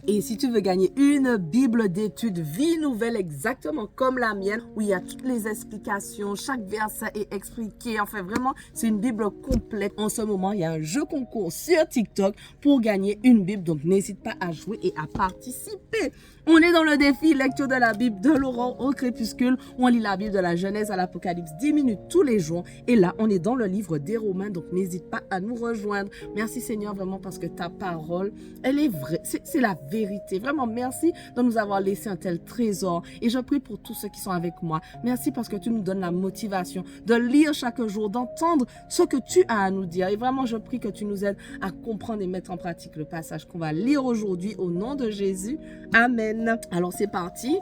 Et si tu veux gagner une Bible d'études vie nouvelle exactement comme la mienne, où il y a toutes les explications, chaque verset est expliqué, enfin vraiment, c'est une Bible complète. En ce moment, il y a un jeu concours sur TikTok pour gagner une Bible, donc n'hésite pas à jouer et à participer. On est dans le défi lecture de la Bible de l'aurore au crépuscule, où on lit la Bible de la Genèse à l'Apocalypse 10 minutes tous les jours. Et là, on est dans le livre des Romains, donc n'hésite pas à nous rejoindre. Merci Seigneur vraiment parce que ta parole, elle est vraie, c'est la vérité. Vraiment, merci de nous avoir laissé un tel trésor. Et je prie pour tous ceux qui sont avec moi. Merci parce que tu nous donnes la motivation de lire chaque jour, d'entendre ce que tu as à nous dire. Et vraiment, je prie que tu nous aides à comprendre et mettre en pratique le passage qu'on va lire aujourd'hui au nom de Jésus. Amen. Alors, c'est parti.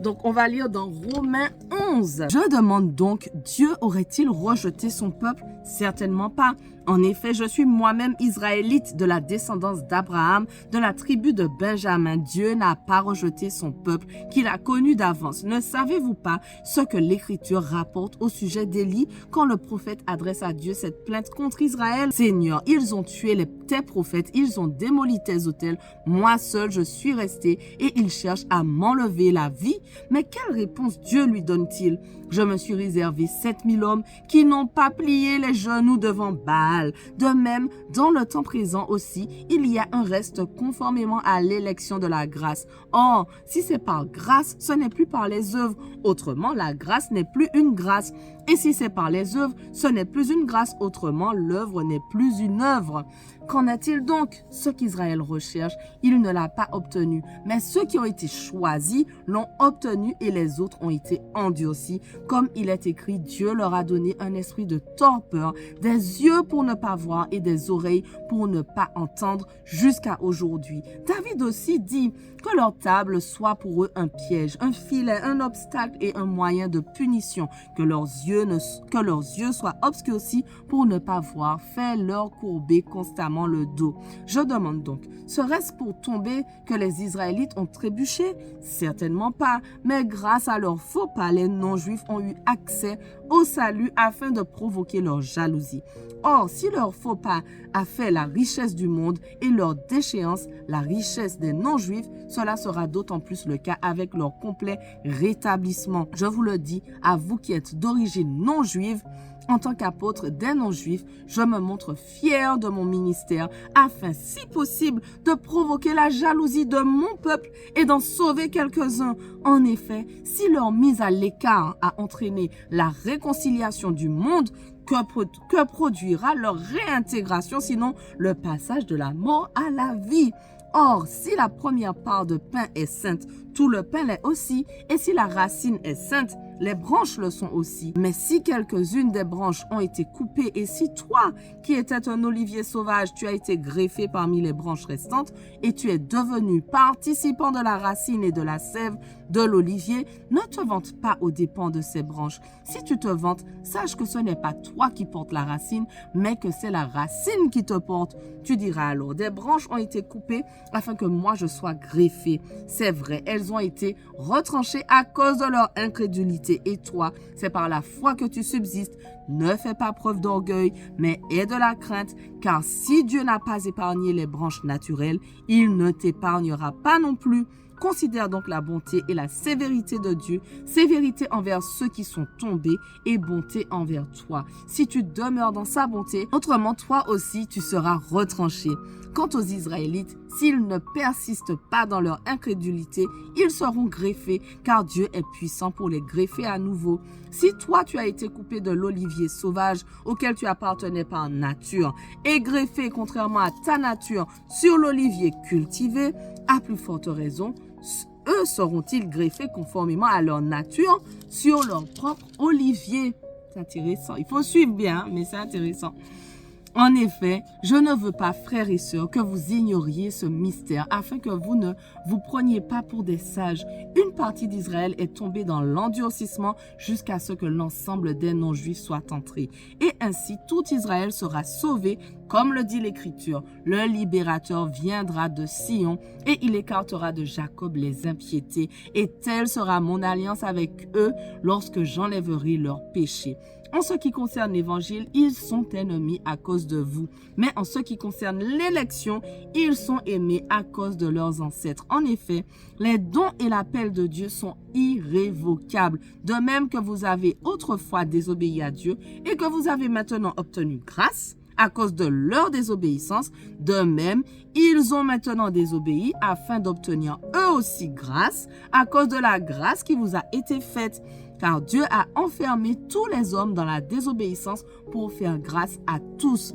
Donc, on va lire dans Romains 11. Je demande donc, Dieu aurait-il rejeté son peuple? Certainement pas. En effet, je suis moi-même israélite de la descendance d'Abraham, de la tribu de Benjamin. Dieu n'a pas rejeté son peuple qu'il a connu d'avance. Ne savez-vous pas ce que l'Écriture rapporte au sujet d'Élie quand le prophète adresse à Dieu cette plainte contre Israël? Seigneur, ils ont tué tes prophètes, ils ont démoli tes autels. Moi seul, je suis resté et ils cherchent à m'enlever la vie. Mais quelle réponse Dieu lui donne-t-il? Je me suis réservé 7000 hommes qui n'ont pas plié les genoux devant Baal. De même, dans le temps présent aussi, il y a un reste conformément à l'élection de la grâce. Or, si c'est par grâce, ce n'est plus par les œuvres. Autrement, la grâce n'est plus une grâce. Et si c'est par les œuvres, ce n'est plus une grâce. Autrement, l'œuvre n'est plus une œuvre. Qu'en est-il donc? Ce qu'Israël recherche, il ne l'a pas obtenu. Mais ceux qui ont été choisis l'ont obtenu et les autres ont été endurcis. Comme il est écrit, Dieu leur a donné un esprit de torpeur, des yeux pour ne pas voir et des oreilles pour ne pas entendre jusqu'à aujourd'hui. David aussi dit que leur table soit pour eux un piège, un filet, un obstacle et un moyen de punition, que leurs yeux soient obscurcis pour ne pas voir, fais-leur courber constamment le dos. Je demande donc, serait-ce pour tomber que les Israélites ont trébuché? Certainement pas, mais grâce à leur faux pas, les non-juifs ont eu accès au salut afin de provoquer leur jalousie. Or, si leur faux pas a fait la richesse du monde et leur déchéance la richesse des non-juifs, cela sera d'autant plus le cas avec leur complet rétablissement. Je vous le dis, à vous qui êtes d'origine non-juive, en tant qu'apôtre des non-juifs, je me montre fier de mon ministère afin, si possible, de provoquer la jalousie de mon peuple et d'en sauver quelques-uns. En effet, si leur mise à l'écart a entraîné la réconciliation du monde, que produira leur réintégration, sinon le passage de la mort à la vie? Or, si la première part de pain est sainte, tout le pain l'est aussi, et si la racine est sainte, les branches le sont aussi. Mais si quelques-unes des branches ont été coupées, et si toi, qui étais un olivier sauvage, tu as été greffé parmi les branches restantes, et tu es devenu participant de la racine et de la sève de l'olivier, ne te vante pas aux dépens de ces branches. Si tu te vantes, sache que ce n'est pas toi qui portes la racine, mais que c'est la racine qui te porte. Tu diras alors, des branches ont été coupées afin que moi je sois greffé. C'est vrai, elles ont été retranchées à cause de leur incrédulité. Et toi, c'est par la foi que tu subsistes. Ne fais pas preuve d'orgueil, mais aie de la crainte, car si Dieu n'a pas épargné les branches naturelles, il ne t'épargnera pas non plus. Considère donc la bonté et la sévérité de Dieu, sévérité envers ceux qui sont tombés et bonté envers toi. Si tu demeures dans sa bonté, autrement toi aussi tu seras retranché. Quant aux Israélites, s'ils ne persistent pas dans leur incrédulité, ils seront greffés, car Dieu est puissant pour les greffer à nouveau. Si toi tu as été coupé de l'olivier sauvage auquel tu appartenais par nature et greffé contrairement à ta nature sur l'olivier cultivé, à plus forte raison, eux seront-ils greffés conformément à leur nature sur leur propre olivier. C'est intéressant. Il faut suivre bien, mais c'est intéressant. En effet, je ne veux pas, frères et sœurs, que vous ignoriez ce mystère afin que vous ne vous preniez pas pour des sages. Une partie d'Israël est tombée dans l'endurcissement jusqu'à ce que l'ensemble des non-juifs soient entrés. Et ainsi, tout Israël sera sauvé, comme le dit l'Écriture. Le libérateur viendra de Sion et il écartera de Jacob les impiétés. Et telle sera mon alliance avec eux lorsque j'enlèverai leurs péchés. En ce qui concerne l'évangile, ils sont ennemis à cause de vous. Mais en ce qui concerne l'élection, ils sont aimés à cause de leurs ancêtres. En effet, les dons et l'appel de Dieu sont irrévocables. De même que vous avez autrefois désobéi à Dieu et que vous avez maintenant obtenu grâce à cause de leur désobéissance, de même, ils ont maintenant désobéi afin d'obtenir eux aussi grâce à cause de la grâce qui vous a été faite. Car Dieu a enfermé tous les hommes dans la désobéissance pour faire grâce à tous.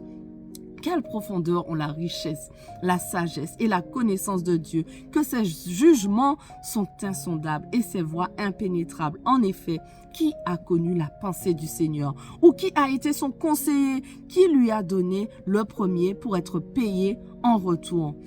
Quelle profondeur ont la richesse, la sagesse et la connaissance de Dieu, que ses jugements sont insondables et ses voies impénétrables. En effet, qui a connu la pensée du Seigneur ou qui a été son conseiller, qui lui a donné le premier pour être payé en retour?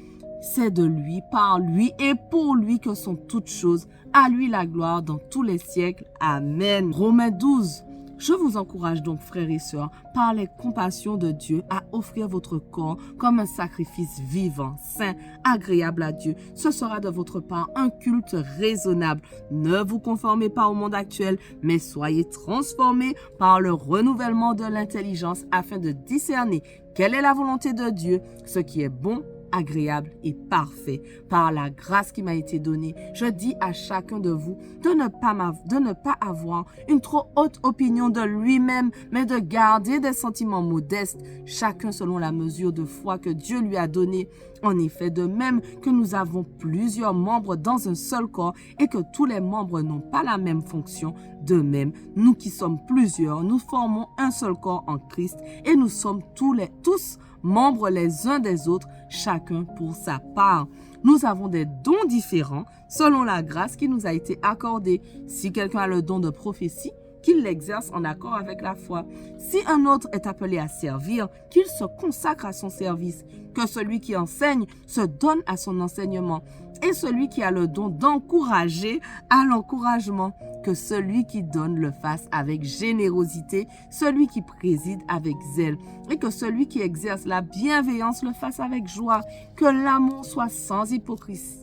C'est de lui, par lui et pour lui que sont toutes choses. À lui la gloire dans tous les siècles. Amen. Romains 12. Je vous encourage donc, frères et sœurs, par les compassions de Dieu, à offrir votre corps comme un sacrifice vivant, saint, agréable à Dieu. Ce sera de votre part un culte raisonnable. Ne vous conformez pas au monde actuel, mais soyez transformés par le renouvellement de l'intelligence afin de discerner quelle est la volonté de Dieu, ce qui est bon, agréable et parfait. Par la grâce qui m'a été donnée, je dis à chacun de vous de ne pas avoir une trop haute opinion de lui-même, mais de garder des sentiments modestes, chacun selon la mesure de foi que Dieu lui a donnée. En effet, de même que nous avons plusieurs membres dans un seul corps et que tous les membres n'ont pas la même fonction, de même, nous qui sommes plusieurs, nous formons un seul corps en Christ et nous sommes tous membres les uns des autres, chacun pour sa part. Nous avons des dons différents selon la grâce qui nous a été accordée. Si quelqu'un a le don de prophétie, qu'il l'exerce en accord avec la foi. Si un autre est appelé à servir, qu'il se consacre à son service. Que celui qui enseigne se donne à son enseignement. Et celui qui a le don d'encourager à l'encouragement. Que celui qui donne le fasse avec générosité, celui qui préside avec zèle. Et que celui qui exerce la bienveillance le fasse avec joie. Que l'amour soit sans hypocrisie.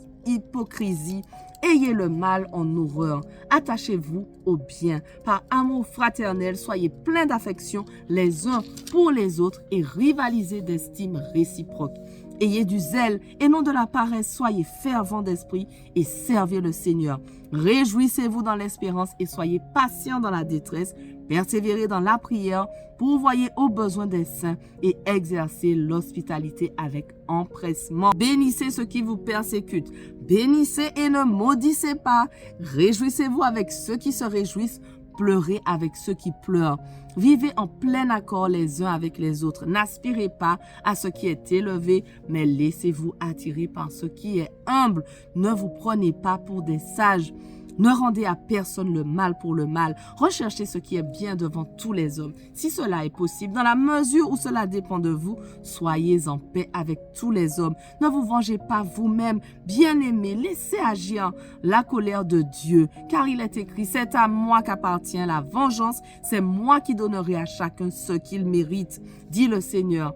Ayez le mal en horreur. Attachez-vous au bien. Par amour fraternel, soyez pleins d'affection les uns pour les autres et rivalisez d'estime réciproque. Ayez du zèle et non de la paresse. Soyez fervents d'esprit et servez le Seigneur. Réjouissez-vous dans l'espérance et soyez patients dans la détresse. Persévérez dans la prière, pourvoyez aux besoins des saints et exercez l'hospitalité avec empressement. Bénissez ceux qui vous persécutent. Bénissez et ne maudissez pas. Réjouissez-vous avec ceux qui se réjouissent. Pleurez avec ceux qui pleurent. Vivez en plein accord les uns avec les autres. N'aspirez pas à ce qui est élevé, mais laissez-vous attirer par ce qui est humble. Ne vous prenez pas pour des sages. Ne rendez à personne le mal pour le mal. Recherchez ce qui est bien devant tous les hommes. Si cela est possible, dans la mesure où cela dépend de vous, soyez en paix avec tous les hommes. Ne vous vengez pas vous-même. Bien-aimés, laissez agir la colère de Dieu. Car il est écrit, c'est à moi qu'appartient la vengeance. C'est moi qui donnerai à chacun ce qu'il mérite, dit le Seigneur.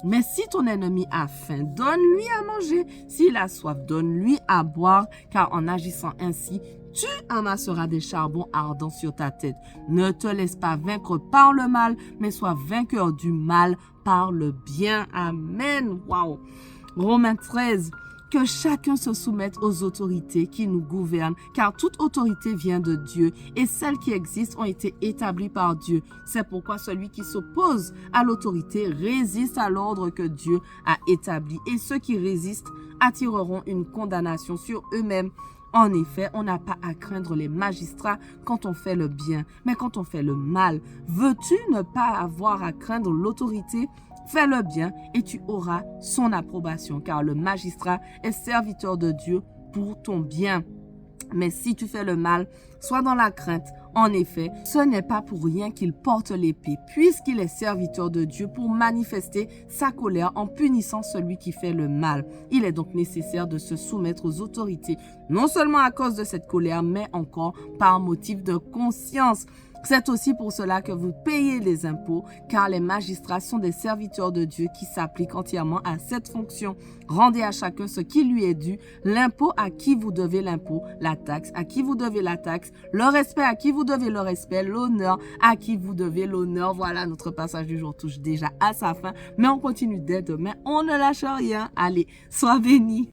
Mais si ton ennemi a faim, donne-lui à manger. S'il a soif, donne-lui à boire. Car en agissant ainsi, tu amasseras des charbons ardents sur ta tête. Ne te laisse pas vaincre par le mal, mais sois vainqueur du mal par le bien. Amen. Wow. Romains 13. Que chacun se soumette aux autorités qui nous gouvernent, car toute autorité vient de Dieu et celles qui existent ont été établies par Dieu. C'est pourquoi celui qui s'oppose à l'autorité résiste à l'ordre que Dieu a établi et ceux qui résistent attireront une condamnation sur eux-mêmes. En effet, on n'a pas à craindre les magistrats quand on fait le bien, mais quand on fait le mal. Veux-tu ne pas avoir à craindre l'autorité ? Fais le bien et tu auras son approbation, car le magistrat est serviteur de Dieu pour ton bien. Mais si tu fais le mal, sois dans la crainte. En effet, ce n'est pas pour rien qu'il porte l'épée, puisqu'il est serviteur de Dieu pour manifester sa colère en punissant celui qui fait le mal. Il est donc nécessaire de se soumettre aux autorités, non seulement à cause de cette colère, mais encore par motif de conscience. C'est aussi pour cela que vous payez les impôts, car les magistrats sont des serviteurs de Dieu qui s'appliquent entièrement à cette fonction. Rendez à chacun ce qui lui est dû, l'impôt à qui vous devez l'impôt, la taxe à qui vous devez la taxe, le respect à qui vous devez le respect, l'honneur à qui vous devez l'honneur. Voilà, notre passage du jour touche déjà à sa fin, mais on continue dès demain, on ne lâche rien. Allez, sois bénis.